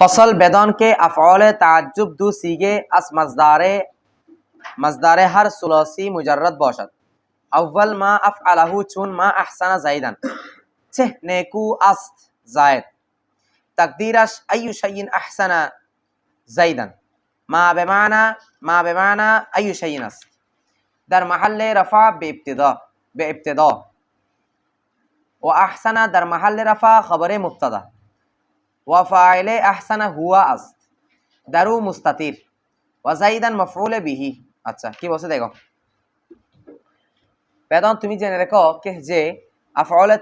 फसल बेदन के अफ़आल ताज्जुब दो सीगे अस मज़दारे हर सुलासी मुजर्रद बाशद। अव्वल मा अफ़अलहु चुन मा अहसना ज़ैदन छह नेकू अस्त ज़ायद तकदीरश अय्यु शैइन अहसना ज़ैदन मा बेमाना अय्यु शैइन अस्त दर महल्ले रफ़ा बेइब्तिदा व अहसना दर महल्ले रफ़ा खबर मुब्तदा व फ़ाइले अहसना हुआ अस्त दारू मुस्तातिर व ज़ैदन मफ़ऊल बिही। আচ্ছা কি বলছে দেখো, বেদন তুমি জেনে রেখো যে আফআলে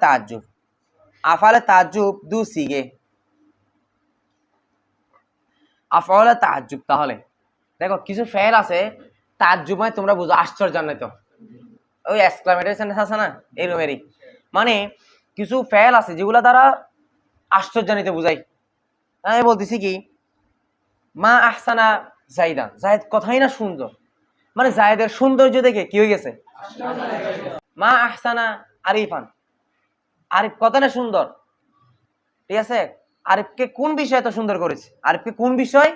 তাজ্জুব দু সিগে আফআলে তাজ্জুব। তাহলে দেখো কিছু ফেল আছে তাজ্জুব মানে তোমরা বুঝো আশ্চর্যান্বিত, ওই এক্সক্লামেটরি সেন্টেন্স আছে না এরকমেরই, মানে কিছু ফেল আছে যেগুলো দ্বারা আশ্চর্যান্বিত বুঝাই। আমি বলতেছি কি মা আহসানা জাইদান, জায়েদ কথাই না সুন্দর, মানে জায়েদের সৌন্দর্য দেখে কি হয়ে গেছে মা আহসানা আরিফান, আরিফ কত না সুন্দর, ঠিক আছে। আরিফকে কোন বিষয় এত সুন্দর করেছে, আরিফকে কোন বিষয়।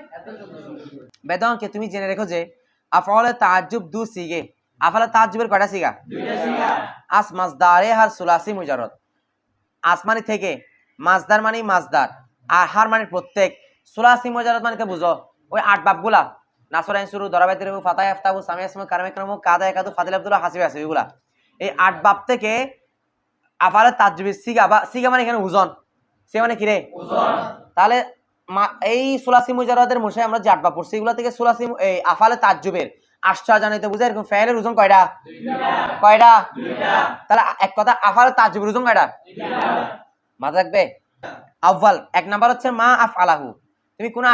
বেদনকে তুমি জেনে রেখো যে আফআলে তাজ্জুব দু সিগে, আফআলে তাজ্জুবের কয়টা সিগা, দুইটা সিগা। আস মাসদারে হার সুলাসি মুজাররদ, আসমানি থেকে, মাসদার মানে মাসদার, আর হার মানে প্রত্যেক, সুলাসি মুজাররদ মানে তো বুঝো ওই আট বাপগুলা, নাসর আইন শুরু দরাবাইতে রবু ফাতাহ ইফতাহু সামিয়া ইসমু কারামে কারামু কাদা একাদু ফাদিল আব্দুল্লাহ হাসিবে আছে এগুলা, এই আট বাপ থেকে আফআলে তাজ্জুবের সিগা বা সিগা মানে এখানে ওজন, সে মানে কি রে ওজন। তাহলে এই সুলাসি মুজাররদের মুশাই আমরা যে আট বাপ পড়ছি এগুলা থেকে সুলাসি এই আফআলে তাজ্জুবের আশ্চর্যান্বিত বুঝায় এরকম ফাইলের ওজন কয়টা, কয়টা, তাহলে এক কথা আফআলে তাজ্জুবের ওজন কয়টা, মাথা রাখবে। আউয়াল এক নাম্বার হচ্ছে মা আফআলাহু, তুমি কোন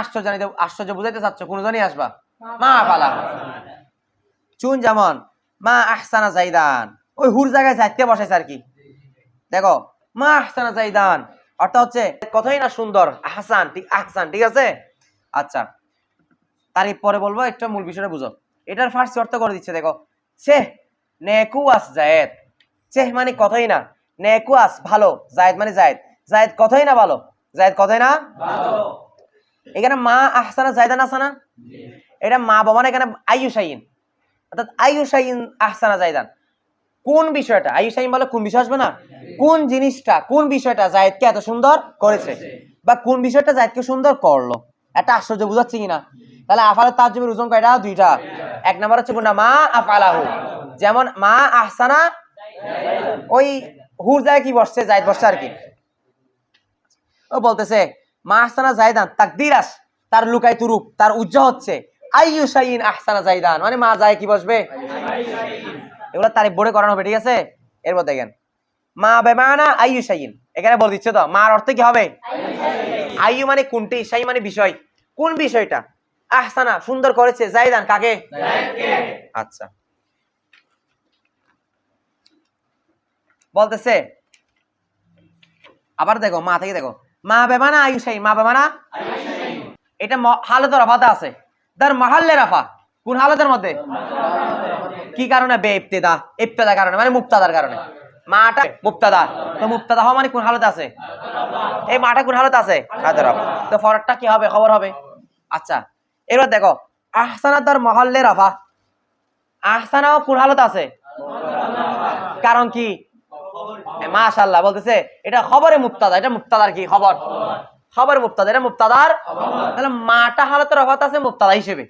আশ্চর্য বুঝাইতে চাচ্ছ কোন জনই আসবা মা আফআলাহু। চুন যেমন মা আহসানা জাইদান, ওই হুর জায়গায় যাইতে বসাইছে আর কি। দেখো মা আহসানা জাইদান অর্থ হচ্ছে কথাই না সুন্দর, আহসান, ঠিক আহসান, ঠিক আছে। আচ্ছা তারই পরে বলবো, একটা মূল বিষয়টা বুঝো। এটার ফার্স্ট অর্থ করে দিচ্ছে দেখো, চেহ নেকু আস জায়েদ, চেহ মানে কথাই না, নেকু আস ভালো, জায়েদ মানে জায়েদ, জায়েদ কথাই না ভালো, জায়েদ কথাই না ভালো। এখানে মা আহসানা জায়দান আছে না, এটা মা বাবা না, এখানে আইয়ু শাইন, অর্থাৎ আইয়ু শাইন আহসানা জায়দান, কোন বিষয়টা, আইয়ু শাইন বলে কোন বিষয় আসবে না, কোন জিনিসটা, কোন বিষয়টা জায়েদকে এত সুন্দর করেছে, বা কোন বিষয়টা জায়েদকে সুন্দর করলো, একটা আশ্চর্য বুঝাচ্ছে কিনা। তাহলে আফআলে তাজ্জুবের ওজন কয়টা, দুইটা। এক নাম্বার হচ্ছে কোনটা মা আফআলাহু, যেমন মা আহসানা, ওই হুর জায়গায় কি বসছে, জায়েদ বসছে আর কি। ও বলতেছে মা আহসানা জাইদান তাকদিরাস, তার লুকায়িত রূপ, তার উজ্জ্বল হচ্ছে আইয়ু শাইন আহসানা জাইদান, মানে মা যায় কি বসবে, এগুলো তারিফ বোর্ডে করানো হবে, ঠিক আছে। এরপর দেখেন মা বেমানা আইয়ু শাইন, এখানে বল দিচ্ছে তো মার অর্থ কি হবে, আইয়ু মানে কোনটি, শাই মানে বিষয়, কোন বিষয়টা, আহসানা সুন্দর করেছে, জাইদান কাকে, জায়েদকে। আচ্ছা বলতেছে আবার দেখো মা থেকে দেখো মা বেমানা আইয়ু শাইন, মা বেমানা আইয়ু শাইন, এটা হালতে রাফাতে আছে, দার মাহাল্লে রাফা, কোন হালতের মধ্যে, কি কারণে, বে ইবতিদা, ইবতিদা কারণে মানে মুবতাদার কারণে, মাটা মুবতাদা, তো মুবতাদা হওয়া মানে কোন হালতে আছে, এই মাটা কোন হালতে আছে, হালতে রাফা, তো ফরটা কি হবে, খবর হবে। আচ্ছা এবার দেখো আহসানা দার মাহাল্লে রাফা, আহসানাও কোন হালতে আছে, কারণ কি, মাশাআল্লাহ বলতেছে এটা খবরে মুবতাদা, এটা মুবতাদার কি খবর, খবর মুবতাদা, এটা মুবতাদার, তাহলে মাটা হালতে রাফাত আছে মুবতাদা হিসেবে।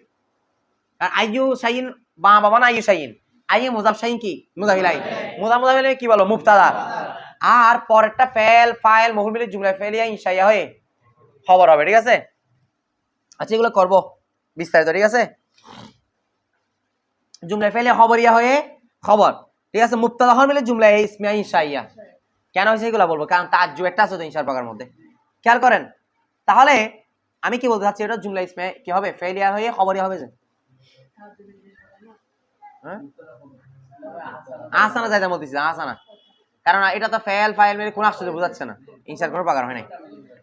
আর আইয়ু শাইন মা বাবা না আইয়ু শাইন, আইয়ু মুজাফ শাইন কি মুজাফ ইলাইহি, মুজাফ ইলাইহি কি বলো মুবতাদা, আর পরেরটা ফেল ফাইল মফউল বিহি জুমলা ফেলিয়া ইনশাইয়া হয়ে খবর হবে, ঠিক আছে। আচ্ছা এগুলো করব বিস্তারিত, ঠিক আছে। জুমলা ফেলিয়া খবরিয়া হয়ে খবর, ঠিক আছে। মুবতাদা হল মিলে জুমলা ইসমিয়া ইনশাইয়া, কেন হয়েছে এগুলো বলবো, কারণ তাজ্জুব একটা আছে তো ইনশার পাকার মধ্যে, খেয়াল করেন। তাহলে আমি কি বলতে চাচ্ছি, এটা জুমলা ইসমিয়া কি হবে, ফেলিয়া হয়ে খবরিয়া হবে, যে আহসানা জায়দার মধ্যে আহসানা, কারণ এটা তো ফেল ফাইল মেরে কোন আশ্চর্য বোঝাচ্ছে না, ইনশার কোনো পাকার হয় নাই।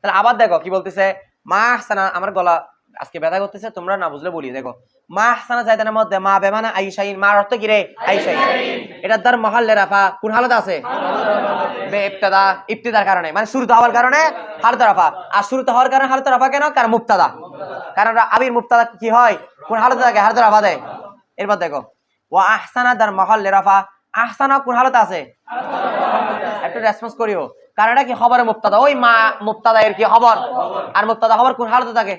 তাহলে আবার দেখো কি বলতেছে মা আহসানা, আমার গলা আজকে ব্যথা করতেছে, তোমরা না বুঝলে বলি। দেখো মা আহসানা জায়দানের মধ্যে মা বেমানা আইয়ু শাইন, মার অর্থ কি রে আইয়ু শাইন, এটার দ্বার মাহাল্লে রাফা, কোন হালত আছে, ইবতিদা ইবতিদার কারণে মানে শুরুতে হওয়ার কারণে হালতে রাফা আর শুরুতে হওয়ার কারণে হালতে রাফা কেন কারণ মুবতাদা কারণ আবির মুবতাদা কি হয় কোন হালতে থাকে হালতে রাফা দেয় এরপর দেখো ওয়া আহসানা দার মাহাল্লে রাফা আহসানা কোন হালতে আছে একটু রেসপন্স করিও কারণ এটা কি খবরে মুবতাদা ওই মা মুবতাদা এর কি খবর আর মুবতাদা খবর কোন হালতে থাকে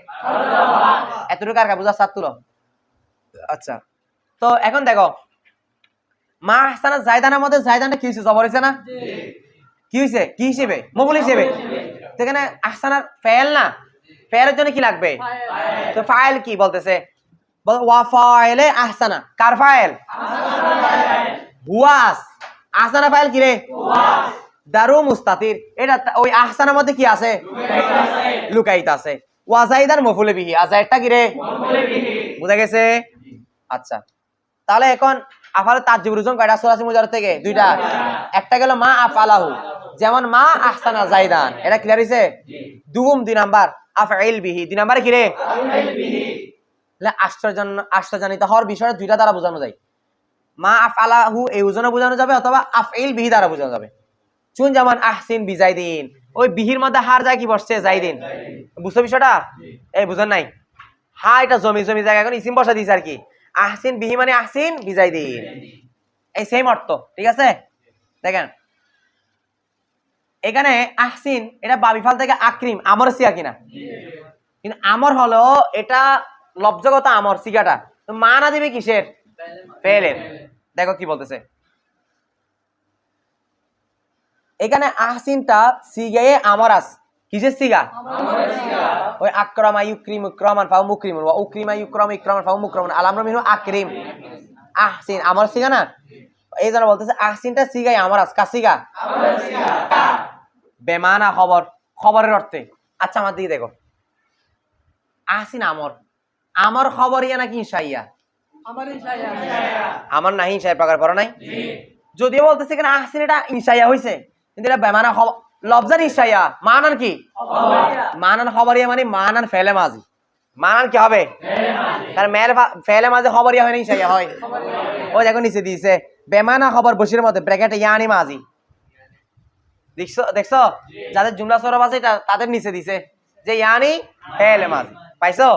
এতটুকু আর বুঝা সাত তুলো আচ্ছা তো এখন দেখো মা আহসানা জায়দানের মধ্যে জায়দানটা কি হইছে জবর হইছে না কি হইছে কি হিসেবে মফুল হিসেবে তো এখানে আহসানার ফাইল না ফাইলের জন্য কি লাগবে তো ফাইল কি বলতেছে ওয়া ফাইলে আহসানা কার ফাইল হুয়াস আহসানা ফাইল কি রে হুয়াস দারু মুস্তাতির এটা ওই আহসানার মধ্যে কি আছে লুকাইত আছে ওয়া জাইদান মফুল বিহি আজাইরটা কি রে মফুল বিহি বুঝা গেছে আচ্ছা তাহলে এখন আফালে তাজ্জুবুর রুজন কয়টা সূরা মুজাররদ থেকে দুইটা একটা গেল মা আফালাহু যেমন মা আহসানা জাইদান এটা ক্লিয়ার হইছে দুই নাম্বার আফঈল বিহি দুই নাম্বারে কি রে আফঈল বিহি লা আশ্চর্যজনিত হওয়ার বিষয়টা দুইটা দ্বারা বোঝানো যায় মা আফালাহু এই ওজনে বোঝানো যাবে অথবা আফঈল বিহি দ্বারা বোঝানো যাবে চুন যেমন আহসিন বিজাইদিন ওই বিহির মধ্যে হার যায় কি বসছে জাইদিন বুঝছো বিষয়টা এই বুঝেন নাই হ্যাঁ এটা জমি জায়গা এখন ইসিম বসা দিয়েছে আর কি আহসিন বিহি মানে আহসিন বিজাইদিন এই সেম অর্থ ঠিক আছে দেখেন এখানে আহসিন এটা বাবিফাল থেকে আকরিম আমর সিয়া কিনা কিন্তু আমর হলো এটা লব্জগত আমর সিগাটা তো মানা দিবে কিসের ফেলের দেখো কি বলতেছে এখানে আহসিনটা সিগায়ে আমারাস কিসের সিগা ওই আকরামা ইউক্রিম ইকরামান ফাও মুকরিমুন ওয়া উকরিমা ইকরাম ইকরামান ফাও মুকরামুন আলামরু মিনহু আকরিম আহসিন আমার সিগা না এই জন্য বলতেছে আহসিনটা সিগায়ে আমারাস কা সিগা আমারাস সিগা বেমানা খবর খবরের অর্থে আচ্ছা আমার দিকে দেখো আহসিন আমর খবর ইয়া নাকি ইনশাইয়া আমার নাহি ইনশাইয়া প্রকার পড়া নাই যদিও বলতেছে এখানে আহসিন এটা ইনশাইয়া হইছে কিন্তু এটা বেমানা খবর লফজান ইনশাইয়া মানান কি মানান খবরিয়া মানে মানান ফেলে মাজি মানান কি হবে কারণ ফেলে মাঝে খবরিয়া হয় না ইনশাইয়া হয় ওই দেখো নিচে দিয়েছে বেমানা খবর বসির মধ্যে ব্র্যাকেটে ইয়ানি মাজি দেখছো যাদের জুমলা সরব আছে তাদের নিচে দিছে যে ইয়ানি ফেলে মাজি পাইছো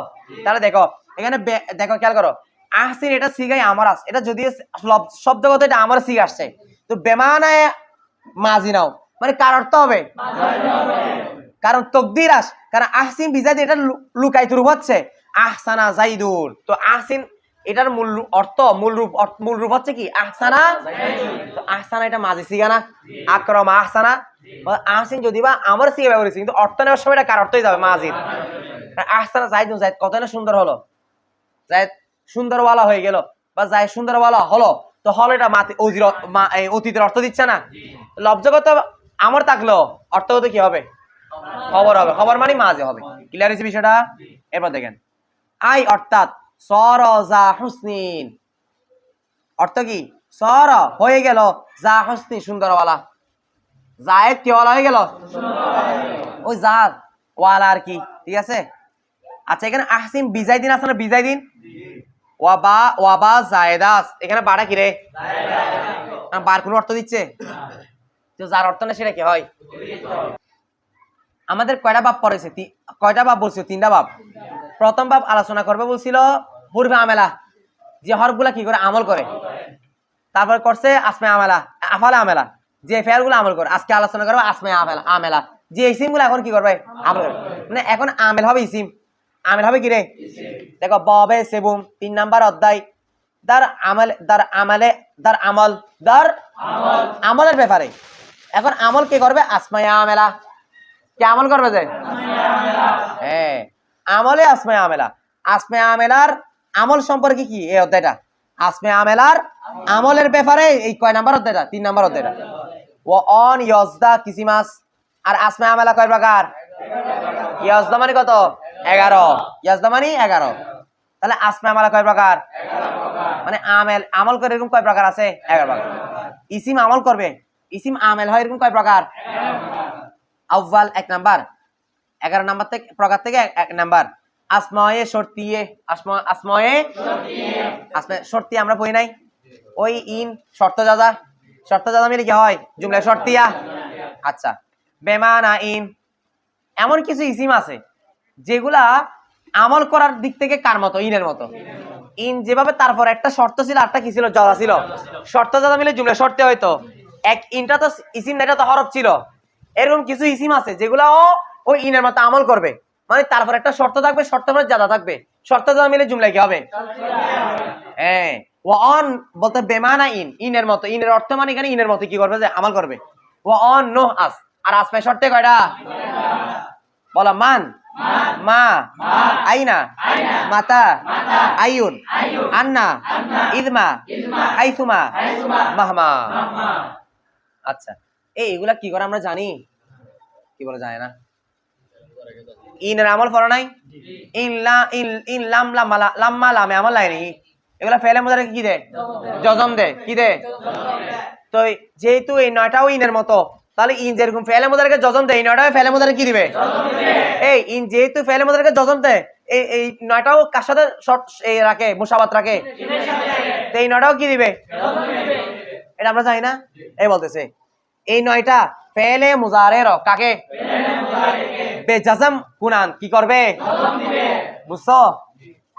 তাহলে দেখো এখানে দেখো খেয়াল করো আহসিন এটা সিগাই আমার আছে এটা যদিও শব্দগত এটা আমার সিগ আসছে তো বেমানায় মাজি নাও মানে কার অর্থ হবে কারণ তকদির আস কারণ আহসিন বিজাইদ এটা লুকায়িত রূপ হচ্ছে আহসানা জাইদুন তো আহসিন এটার মূল অর্থ মূল রূপ হচ্ছে কি আহসানা তো আহসানা এটা মাজি সিগা না আকরাম আহসানা আহসিন যদি বা আমার সিগা ব্যবহার হয়েছে কিন্তু অর্থ নেওয়ার সময় এটা কার অর্থই যাবে মাজির আহসানা জাইদুন জাইদ কত না সুন্দর হলো জাইদ সুন্দরওয়ালা হয়ে গেল বা জাইদ সুন্দরওয়ালা হলো তো হলো এটা অতীতের অর্থ দিচ্ছে না লব্জগত আমার থাকলো অর্থগত কি হবে খবর হবে খবর মানে মাঝে হবে ক্লিয়ার হয়েছে বিষয়টা এরপর দেখেন আই অর্থাৎ সর যা হুসনিন অর্থ কি সর হয়ে গেল যা হুসনি সুন্দরওয়ালা জায়েদ কি ওয়ালা হয়ে গেল ওই জাত ওয়ালা আর কি ঠিক আছে আচ্ছা এখানে আহসিন বিজাইদিন আছে না বিজাইদিন ওয়াবা জায়েদাস এখানে বাড়া কি রে বার কোন অর্থ দিচ্ছে তো যার অর্থ না সেটা কি হয় আমাদের কয়টা বাব পড়েছে কয়টা বাব বলছিল তিনটা বাব প্রথম বাব আলোচনা করবে বলছিল পূর্বে আমেলা যে হরফগুলা কি করে আমল করে তারপর করছে আসমে আমেলা আফালে আমেলা যে ফেয়ারগুলো আমল করে আজকে আলোচনা করবে আসমে আমেলা যে ইসিমগুলো এখন কি করবে আমল করবে মানে এখন আমেল হবে ইসিম আমেল হবে কি রে দেখো বাবে সেবুম 3 নাম্বার অধ্যায় আমলের ব্যাপারে এখন আমল কে করবে আসমায়া আমেলা কে আমল করবে যে হ্যাঁ আমলে আসমায়া আমেলা আসমায়া আমেলার আমল সম্পর্কে কি এই অধ্যায়টা আসমায়া আমেলার আমলের ব্যাপারে এই কয় নাম্বার অধ্যায়টা 3 নাম্বার অধ্যায়টা ও অন ইয়াজদা কিসিমাস আর আসমায়া আমেলা কয় প্রকার ইয়াজদা মানে কত 11 ইয়াজদা মানে 11 তাহলে আসমায়া আমেলা কয় প্রকার 11 প্রকার মানে আমল করে এরকম কয় প্রকার আছে 11 প্রকার ইসিম আমল করবে ইসিম আমেল হয় এরকম কয় প্রকার 11 প্রকার আউয়াল 1 নাম্বার 11 নাম্বার থেকে প্রকার থেকে 1 নাম্বার আসমায়ে শর্তিয়ে আসমায়ে শর্তি আমরা পড়ি নাই ওই ইন শর্ত জাজা মিলে কি হয় জুমলা শর্তিয়া আচ্ছা, বেমানা ইন, এমন কিছু ইসিম আছে যেগুলা আমল করার দিক থেকে কার মতো? ইনের মতো। ইন যেভাবে, তারপর একটা শর্ত ছিল, আরটা কি ছিল? জজা ছিল। শর্ত জজা মিলে জুমলা শর্তে হয়তো এক, ইনটা তো ইসিম না, এটা তো হরফ ছিল। এরকম কিছু ইসিম আছে যেগুলাও ওই ইনের মতো আমল করবে, মানে তারপর একটা শর্ত থাকবে, শর্ত পরে জাদা থাকবে, শর্ত জাদা মিলে জুমলা কি হবে? হ্যাঁ, ওয়ান বলতে বেমানা ইন, ইনের মতো, ইনের অর্থ মানে এখানে ইনের মতো কি করবে? যে আমল করবে। ওয়ান নো আস, আর আস পায় শর্তে কয়টা? বলো, মান, মা, আইনা, মাতা, আইউন, আন্না, ইদমা, আইসুমা, মাহমা। আচ্ছা, এইগুলা কি করে আমরা জানি? কি বলে যায় না? ইনের আমল পড়া নাই? ইন লাম লাম্মা লামে আমল লাইনি, এগুলা ফেলে মুদারে কি দে? জজম দে। কি দে? তো যেহেতু এই নয়টাও ইনের মতো, তাহলে ইন যেরকম ফেলে মুদারকে জজম দেয়, এই নয়টাও ফেলে মুদারে কি দিবে? এই ইন যেহেতু ফেলে মুদারকে জজম দেয়, এই নয়টাও কার সাথে শর্ট এই রাখে? মুসাবাত রাখে। তো এই নয়টাও কি দিবে? এটা আমরা জানি না। এই বলতেছে এই নয়টা ফেলে মুজারের কাকে? বেজাজম কুনান কি করবে? বুঝছো?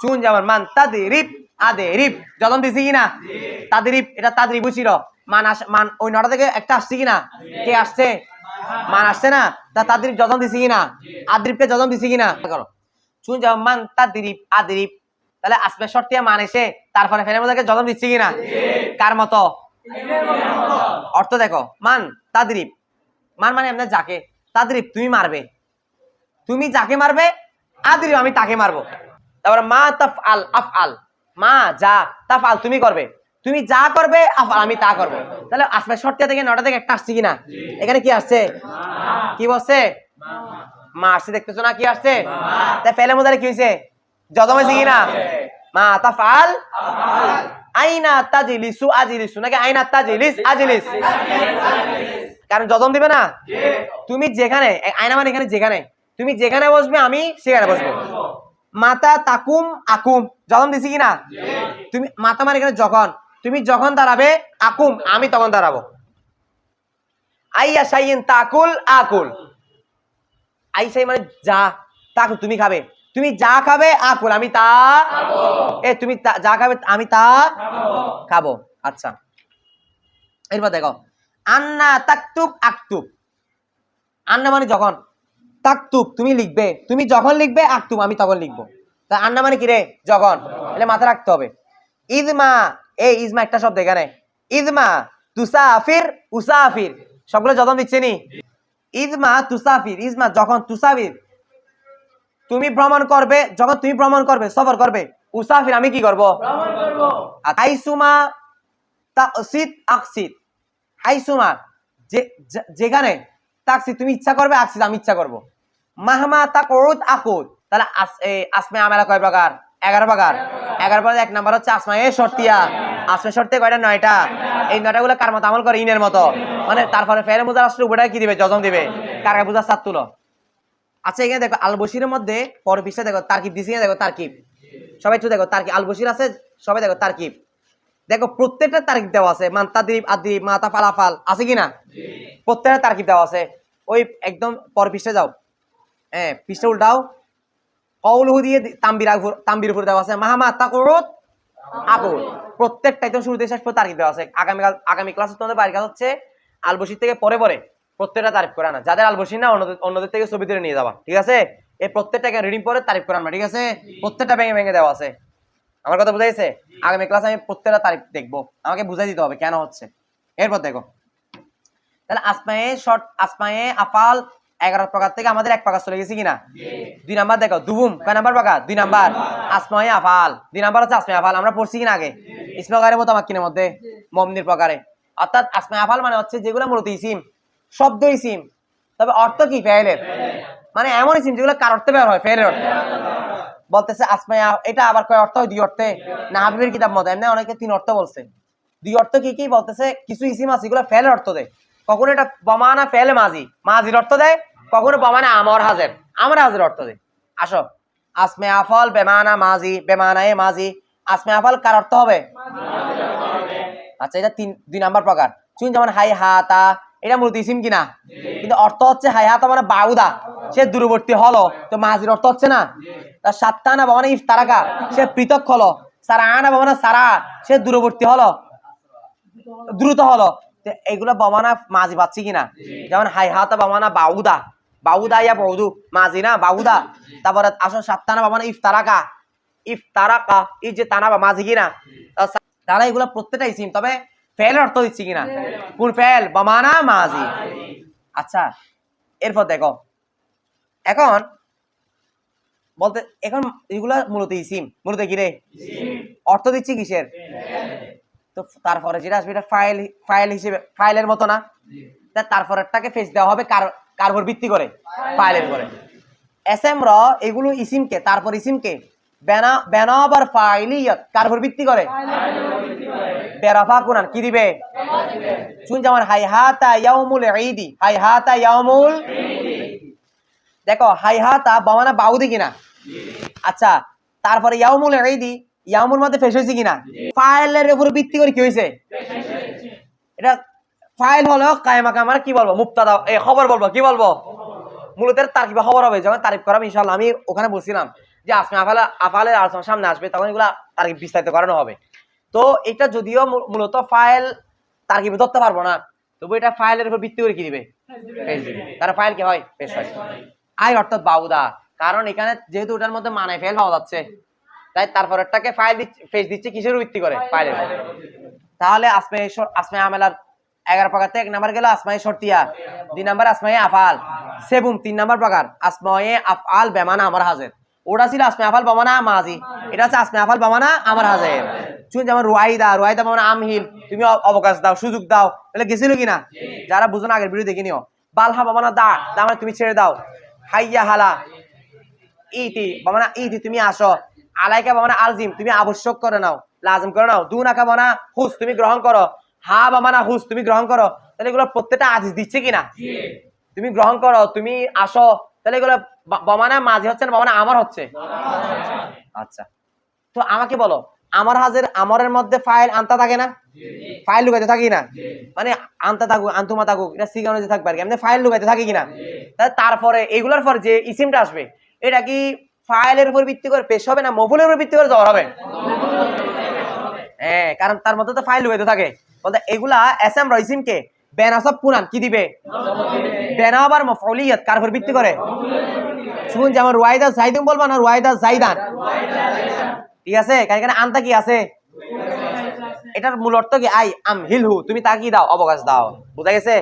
চুন যেমন মান তাদরিব আদেরিব, জজম দিছি কিনা? তাদরিব, এটা তাদরিব ছিল। মান ওই নটা থেকে একটা আসছে কিনা? কে আসছে? মান আসছে না? তা তাদরিব জজম দিছি কিনা? আদরিবকে জজম দিছি কিনা? করো, চুন যেমন মান তাদরিব আদেরিব, তাহলে আসবে শর্তিয়া মান এসে তারপরে ফেলে মুজারকে জজম দিচ্ছি কিনা? কার মতো? অর্থ দেখো, মান তাদরিব, মান মানে এমনি যাকে, তাদরিব তুমি মারবে, তুমি যাকে মারবে, আদরিব আমি তাকে মারবো। তারপরে মা তাফআল আফআল, মা যা, তাফআল তুমি করবে, তুমি যা করবে, আফআল আমি তা করব। তাহলে আসবে শর্তিয়া থেকে নটা থেকে একটা আসছে কিনা? এখানে কি আসছে? কি বলছে? মা আসছে, দেখতেছো না কি আসছে? তাই ফেলে মুদারে কি হইছে? জজম হইছে কিনা? মা তাফআল আইনা তাজলিসু আজলিসু, নাকি আইনা তাজলিস আজলিস? কারণ জজম দিবে না। তুমি যেখানে, আইনা মানে এখানে যেখানে, তুমি যেখানে বসবে আমি সেখানে বসবো। মাতা তাকুম আকুম, জজম দিছি কিনা? তুমি মাতা মানে এখানে যখন, তুমি যখন দাঁড়াবে, আকুম আমি তখন দাঁড়াবো। আইয়া শাইইন তাকুল আকুল, আই শাই মানে যা, তাকুল তুমি খাবে, তুমি যা খাবে, আকুল আমি তা খাবো। তুমি যা খাবে আমি তা খাবো। আচ্ছা, এরপর দেখো, আন্না তাকতুব আকতুব, আন্না মানে যখন, তাকতুব তুমি লিখবে, তুমি যখন লিখবে, আকতুব আমি তখন লিখবো। তা আন্না মানে কি রে? যখন। তাহলে মাথা রাখতে হবে। ইদমা, এই ইজমা একটা শব্দ এখানে, ইদমা তুসাফির উসাফির, সবগুলো যখন দিচ্ছে নি। ইদমা তুসাফির, ইজমা যখন, তুসাফির তুমি ভ্রমণ করবে, যখন তুমি ভ্রমণ করবে, সফর করবে, উসাফির আমি কি করব? ভ্রমণ করব। আইসুমা তাকসিদ আকসিদ, আইসুমা যেখানে, তাকসিদ তুমি ইচ্ছা করবে, আকসিদ আমি ইচ্ছা করব। মাহমা তাকুদ আকুদ, তাহলে আসমে আমালা কয় প্রকার? 11 প্রকার। 11 প্রকার। 1 নাম্বার হচ্ছে আসমায়ে শর্তিয়া। আসমায়ে শর্তিয়া কয়টা? 9টা। এই 9টা গুলো কার মতো আমল করে? ইনের মতো। মানে তারপরে ফেলে মুজার আসলে উপরে কি দিবে? জজম দিবে। কারকে বুঝা সাত তুলো। আচ্ছা, এখানে দেখো আল বশিরের মধ্যে পর পৃষ্ঠা দেখো তারকিব দিছি, দেখো তারকিব, সবাই একটু দেখো তারকিব, আল বশির আছে সবাই দেখো তারকিব, দেখো প্রত্যেকটা তারকিব দেওয়া আছে, মান তাদরিব আদরিব মাতা ফালাফাল আছে কিনা? প্রত্যেকটা তারকিব দেওয়া আছে। ওই একদম পর পৃষ্ঠা যাও, হ্যাঁ পৃষ্ঠা উল্টাও, কওলহু দিয়ে তাম্বির উপরে দেওয়া আছে, মাহামা তাকুরুত আকুল, প্রত্যেকটা একদম শুরু থেকে শেষ পর্যন্ত তারকিব দেওয়া আছে। আগামী ক্লাসে তোমাদের বাড়ির কাজ হচ্ছে আল বশির থেকে পরে পরে প্রত্যেকটা তারিফ করে আনা, যাদের আল বশির না অন্যদের থেকে ছবি তুলে নিয়ে যাবা, ঠিক আছে? এই প্রত্যেকটাকে রিডিং পরে তারিফ করে আনবা, ঠিক আছে? প্রত্যেকটা ভেঙে ভেঙে দেওয়া আছে। আমার কথা বুঝাইছে? আগামী ক্লাসে আমি প্রত্যেকটা তারিফ দেখবো, আমাকে বুঝাই দিতে হবে কেন হচ্ছে। এরপর দেখো, তাহলে আসমায়ে আফাল 11 প্রকার থেকে আমাদের 1 প্রকার চলে গেছে কিনা? 2 নাম্বার দেখো, দুবুম কয় নাম্বার প্রকার? 2 নাম্বার। আসমায়ে আফাল 2 নাম্বার হচ্ছে আসমায়ে আফাল, আমরা পড়ছি কিনা আগে? ইসমে গায়রের মতো মাক্কিনের মধ্যে মমনির প্রকারে। অর্থাৎ আসমায়ে আফাল মানে হচ্ছে যেগুলো মূলত ইসিম, শব্দ ইসিম, তবে অর্থ কি? ফেলের, মানে এমন ইসিম যেগুলো কার অর্থে ব্যবহার হয়? ফেলের অর্থে। বলতেছে আসমায়ে, এটা আবার কয় অর্থ হয়? 2 অর্থে। না হাবিবের কিতাব মতে এমনি অনেকে 3 অর্থ বলছে। 2 অর্থ কি কি বলতেছে? কিছু ইসিম আছে এগুলো ফেলের অর্থ দেয়, কখনো এটা বমানা ফেলে মাজির অর্থ দেয়, কখনো বমানা আমর হাজের অর্থ দেয়। আসো, আসমায়ে আফাল বেমানা মাজি, বেমানায়ে মাজি, আসমায়ে আফাল কার অর্থ হবে? আচ্ছা, এটা 2 নাম্বার প্রকার। চুন যেমন হাই হাতা, এটা মূলত ইসিম কিনা? কিন্তু অর্থ হচ্ছে হায়াতা মানে বাউদা, সে দূরবর্তী হলো, তো মাজির অর্থ হচ্ছে না। তার সাত্তানা বা মানে ইফতারাকা, সে পৃথক হলো। সারাআনা বা মানে সারা, সে দূরবর্তী হলো, দ্রুত হলো। এগুলো বমানা মাজি পাচ্ছি কিনা? যেমন হাইহাতা বমানা বাউদা, বাউদা ইয়া বৌদু মাজি না বাউদা। তারপরে আসলে সাত্তানা বমানা ইফতারাকা, ইফতারাকা এই যে তানা বা মাজি কিনা? তারা এগুলো প্রত্যেকটা ইসিম, তবে ফেলের অর্থ দিচ্ছি কিনা? কোন ফেল? বমানা মাজি। আচ্ছা, এরপর দেখো এখন বলতে, এখন এগুলা মূলত ইসিম, মূলত কি রে? অর্থ দিচ্ছি কিসের? তো তারপরে যেটা আসবে এটা ফাইল, ফাইল হিসেবে ফাইলের মতো না, তারপরেরটাকে ফেস দেওয়া হবে কার উপর ভিত্তি করে? ফাইলের উপরে। এসএম র এগুলো ইসিমকে, তারপর ইসিমকে বেনাবার ফাইলিয়ত কার উপর ভিত্তি করে? বেরাফা কুনান কি দিবে? শুন যেমন হাইহাতা ইয়াউমুল ঈদি, হাইহাতা ইয়াউমুল, দেখো হাইহাতা বামানা বাউদি কিনা? আচ্ছা, তারপরে ইয়াউমুল ঈদি, ইয়াউমুর মধ্যে ফেস হয়েছে কিনা? ফাইলের উপর ভিত্তি করে কি হয়েছে? এটা ফাইল হলো কায়মা কামার কি বলবো? মুবতাদা, এই খবর বলবো, কি বলবো? মূলত তারিফ খবর হবে, যখন তারিফ করাবো ইনশাআল্লাহ। আমি ওখানে বলছিলাম যে আসমা আফালের আলোচনার সামনে আসবে, তখন এগুলা তারিফ বিস্তারিত করানো হবে। তো এটা যদিও মূলত ফাইল তারিফ ধরতে পারবো না, তবু এটা ফাইলের উপর ভিত্তি করে কি দিবে? ফেস দিবে। তার ফাইল কি হয়? ফেস হয়। আই অর্থাৎ বাউদা, কারণ এখানে যেহেতু ওটার মধ্যে মানে ফেল পাওয়া যাচ্ছে, তাই তারপরেরটাকে ফাইল ফেস দিচ্ছে কিসের ভিত্তি করে? ফাইলের। তাহলে আসমে আমেলার 11 প্রকার থেকে 1 নাম্বার গেল আসমায়ে শর্তিয়া, 2 নাম্বার আসমায়ে আফআল, সেবুম 3 নাম্বার প্রকার আসমায়ে আফআল বেমানা আমার হাজির। ওটা ছিল আসমায়ে আফআল বেমানা মাজি, এটা হচ্ছে আসমায়ে আফআল বেমানা আমার হাজির। শুন যেমন রুয়াইদা, রুয়াইদা বেমানা আমহিল, তুমি অবকাশ দাও, সুযোগ দাও, তাহলে গেছিল কিনা? যারা বুঝো না আগের ভিডিও দেখে নিও। বালহা বেমানা দা, দা মানে তুমি ছেড়ে দাও। হাইয়া হালা ইতি বেমানা ইতি, তুমি আসো। আলাইকা বেমানা আলজিম, তুমি আবশ্যক করে নাও, লাজিম করে নাও। দুনাকা বেমানা হুস, তুমি গ্রহণ করো। হা বামানা হুস, তুমি গ্রহণ করো। তাহলে এগুলো প্রত্যেকটা আজিজ দিচ্ছে কিনা? তুমি গ্রহণ করো, তুমি আসো, তাহলে এগুলো বমানা মাঝে হচ্ছে না বমানা আমার হচ্ছে? আচ্ছা, তো আমাকে বলো, আমার হাজের আমরের মধ্যে ফাইল আনতা থাকে না? ফাইল লুকাইতে থাকি না? মানে আনতা থাকুক আন্তুমা থাকুক, এটা সিগানো যে থাকবে আর কি, এমনি ফাইল লুকাইতে থাকি কিনা? তারপরে এগুলোর পর যে ইসিমটা আসবে, এটা কি ফাইলের উপর ভিত্তি করে পেশ হবে না মফুলের উপর ভিত্তি করে জবর হবে? হ্যাঁ, কারণ তার মধ্যে তো ফাইল লুকাইতে থাকে। বলতে এগুলা এসএম রাইসিমকে বেনাসব কুনান কি দিবে? বেনাবার মফউলিয়ত কার উপর ভিত্তি করে? শুন যেমন রুয়াইদা জাইদুন বলবা না, রুয়াইদা জাইদান, ঠিক আছে? কারণ এখানে আনতা কি আছে? এটার মূল অর্থ কি? আই আম হিলহু, তুমি তাকে দাও, অবকাশ দাও। বুঝা গেছে?